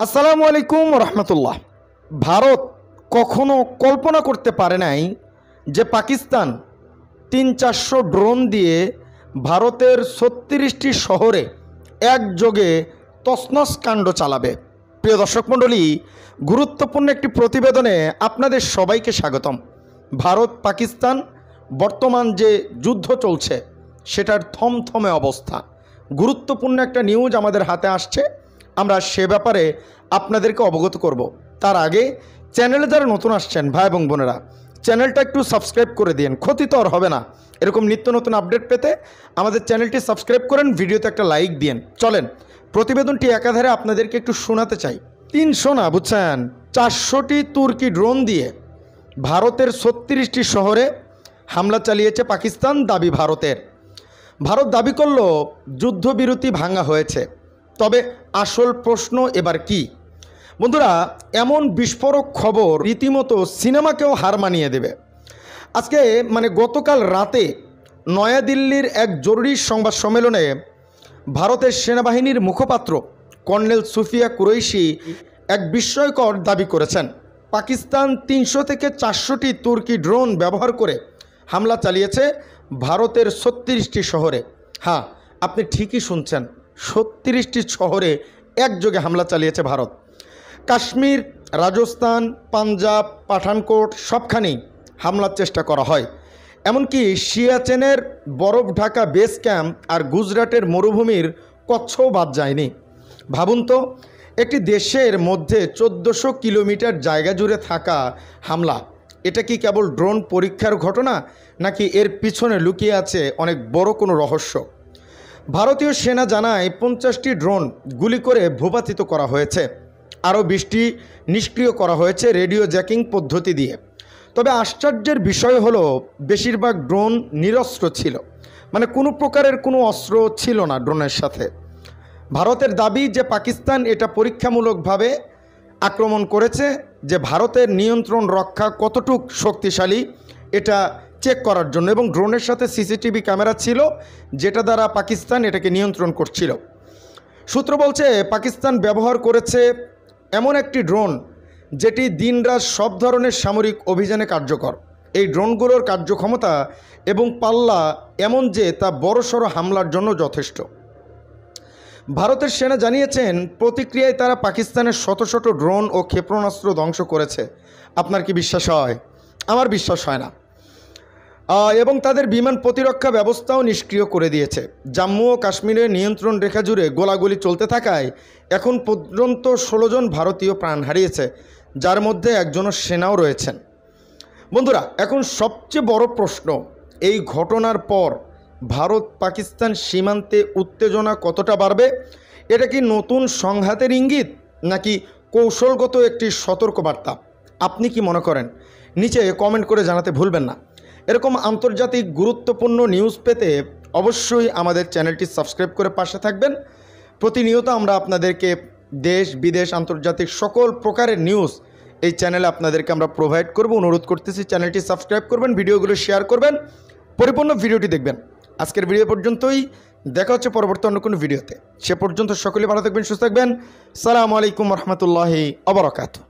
আসসালামু আলাইকুম রহমতুল্লাহ। ভারত কখনো কল্পনা করতে পারে নাই যে পাকিস্তান 300-400 ড্রোন দিয়ে ভারতের 36টি শহরে একযোগে তছনছ কাণ্ড চালাবে। প্রিয় দর্শক মণ্ডলী, গুরুত্বপূর্ণ একটি প্রতিবেদনে আপনাদের সবাইকে স্বাগতম। ভারত পাকিস্তান বর্তমান যে যুদ্ধ চলছে সেটার থমথমে অবস্থা, গুরুত্বপূর্ণ একটা নিউজ আমাদের হাতে আসছে, আমরা সে ব্যাপারে আপনাদেরকে অবগত করব। তার আগে চ্যানেলে যারা নতুন আসছেন ভাই এবং বোনেরা, চ্যানেলটা একটু সাবস্ক্রাইব করে দিন, ক্ষতি তো আর হবে না। এরকম নিত্য নতুন আপডেট পেতে আমাদের চ্যানেলটি সাবস্ক্রাইব করেন, ভিডিওতে একটা লাইক দিন। চলেন প্রতিবেদনটি একাধারে আপনাদেরকে একটু শোনাতে চাই। 300 না, বুঝছেন, 400টি তুর্কি ড্রোন দিয়ে ভারতের 36টি শহরে হামলা চালিয়েছে পাকিস্তান। দাবি ভারতের। ভারত দাবি করল যুদ্ধবিরতি ভাঙা হয়েছে। তবে আসল প্রশ্ন এবার কি? বন্ধুরা, এমন বিস্ফোরক খবর রীতিমতো সিনেমাকেও হার মানিয়ে দেবে। আজকে গতকাল রাতে নয়াদিল্লির এক জরুরি সংবাদ সম্মেলনে ভারতের সেনাবাহিনীর মুখপাত্র কর্নেল সুফিয়া কুরৈশি এক বিস্ময়কর দাবি করেছেন। পাকিস্তান 300 থেকে 400টি তুর্কি ড্রোন ব্যবহার করে হামলা চালিয়েছে ভারতের 36টি শহরে। হ্যাঁ, আপনি ঠিকই শুনছেন, 36টি শহরে একযোগে হামলা চালিয়েছে ভারত। কাশ্মীর, রাজস্থান, পাঞ্জাব, পাঠানকোট সবখানেই হামলার চেষ্টা করা হয়। এমনকি সিয়াচেনের বরফ ঢাকা বেস ক্যাম্প আর গুজরাটের মরুভূমির কচ্ছও বাদ যায়নি। ভাবুন তো, একটি দেশের মধ্যে 1400 কিলোমিটার জায়গা জুড়ে থাকা হামলা, এটা কি কেবল ড্রোন পরীক্ষার ঘটনা, নাকি এর পিছনে লুকিয়ে আছে অনেক বড় কোনো রহস্য? ভারতীয় সেনা জানায় 50টি ড্রোন গুলি করে ভূপাতিত করা হয়েছে, আরও 20টি নিষ্ক্রিয় করা হয়েছে রেডিও জ্যাকিং পদ্ধতি দিয়ে। তবে আশ্চর্যের বিষয় হলো বেশিরভাগ ড্রোন নিরস্ত্র ছিল, কোনো প্রকারের কোনো অস্ত্র ছিল না ড্রোনের সাথে। ভারতের দাবি যে পাকিস্তান এটা পরীক্ষামূলকভাবে আক্রমণ করেছে, যে ভারতের নিয়ন্ত্রণ রক্ষা কতটুক শক্তিশালী এটা চেক করার জন্য, এবং ড্রোনের সাথে সিসিটিভি ক্যামেরা ছিল যেটা দ্বারা পাকিস্তান এটাকে নিয়ন্ত্রণ করছিল। সূত্র বলছে পাকিস্তান ব্যবহার করেছে এমন একটি ড্রোন যেটি দিনরাত সব ধরনের সামরিক অভিযানে কার্যকর। এই ড্রোনগুলোর কার্যক্ষমতা এবং পাল্লা এমন যে তা বড়সড় হামলার জন্য যথেষ্ট। ভারতের সেনা জানিয়েছেন প্রতিক্রিয়ায় তারা পাকিস্তানের শত শত ড্রোন ও ক্ষেপণাস্ত্র ধ্বংস করেছে। আপনার কি বিশ্বাস হয়? আমার বিশ্বাস হয় না। এবং তাদের বিমান প্রতিরক্ষা ব্যবস্থাও নিষ্ক্রিয় করে দিয়েছে। জম্মু ও কাশ্মীরের নিয়ন্ত্রণ রেখা জুড়ে গোলাগুলি চলতে থাকায় এখন পর্যন্ত 16 জন ভারতীয় প্রাণ হারিয়েছে, যার মধ্যে একজন সেনাও রয়েছেন। বন্ধুরা, এখন সবচেয়ে বড় প্রশ্ন, এই ঘটনার পর ভারত পাকিস্তান সীমান্তে উত্তেজনা কতটা বাড়বে? এটা কি নতুন সংঘাতের ইঙ্গিত, নাকি কৌশলগত একটি সতর্কবার্তা? আপনি কি মনে করেন? নিচে কমেন্ট করে জানাতে ভুলবেন না। এরকম আন্তর্জাতিক গুরুত্বপূর্ণ নিউজ পেতে অবশ্যই আমাদের চ্যানেলটি সাবস্ক্রাইব করে পাশে থাকবেন। প্রতিনিয়ত আমরা আপনাদেরকে দেশ বিদেশ আন্তর্জাতিক সকল প্রকারের নিউজ এই চ্যানেলে আপনাদেরকে আমরা প্রোভাইড করব। অনুরোধ করতেছি চ্যানেলটি সাবস্ক্রাইব করবেন, ভিডিওগুলো শেয়ার করবেন, পরিপূর্ণ ভিডিওটি দেখবেন। আজকের ভিডিও পর্যন্তই, দেখা হচ্ছে পরবর্তী অন্য কোনো ভিডিওতে। সে পর্যন্ত সকলে ভালো থাকবেন, সুস্থ থাকবেন। আসসালামু আলাইকুম রহমতুল্লাহি ওয়া বারাকাতুহু।